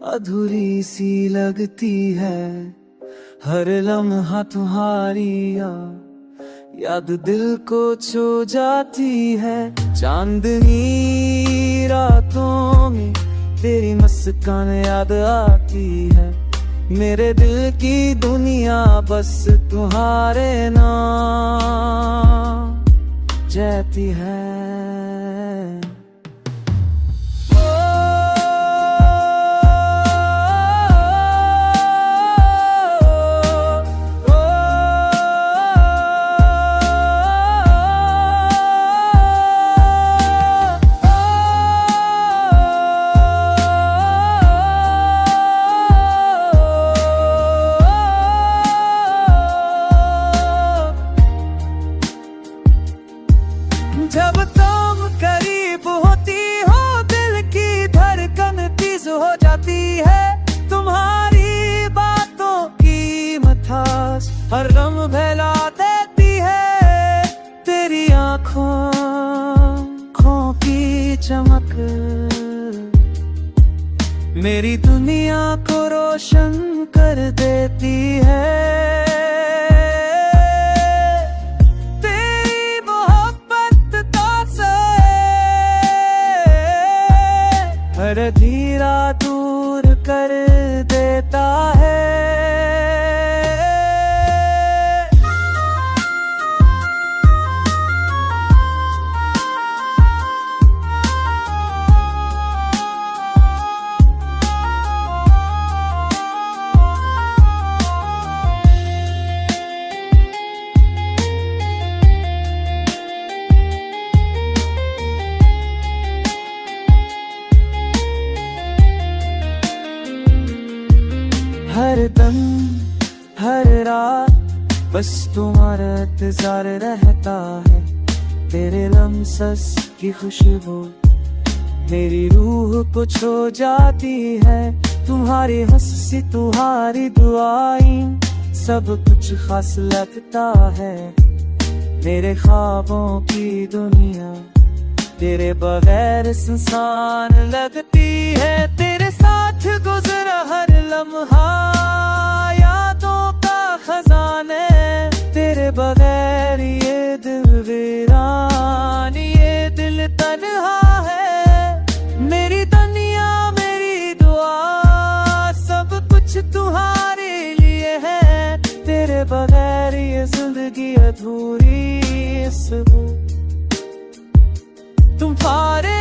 अधूरी सी लगती है। हर लम्हा तुम्हारी याद दिल को छू जाती है। चांदनी रातों में तेरी मुस्कान याद आती है। मेरे दिल की दुनिया बस तुम्हारे नाम जाती है। जब तुम करीब होती हो दिल की धड़कन तेज हो जाती है। तुम्हारी बातों की मिठास हर दम बहला देती है। तेरी आँखों की चमक मेरी दुनिया को रोशन कर देती है। हर धीरा दूर कर देता है। हर दम हर रात बस तुम्हारा इंतजार रहता है। तेरे लम्स की खुशबू मेरी रूह को छू जाती है। तुम्हारी हंसी तुम्हारी दुआएं सब कुछ खास लगता है। मेरे ख्वाबों की दुनिया तेरे बगैर सुनसान लगती है। तेरे साथ गुजरा हर लम्हा यादों का खजाने। तेरे बगैर ये दिल वीरान ये दिल तन्हा है। मेरी दुनिया मेरी दुआ सब कुछ तुम्हारे लिए है। तेरे बगैर ये जिंदगी अधूरी। तुम्हारे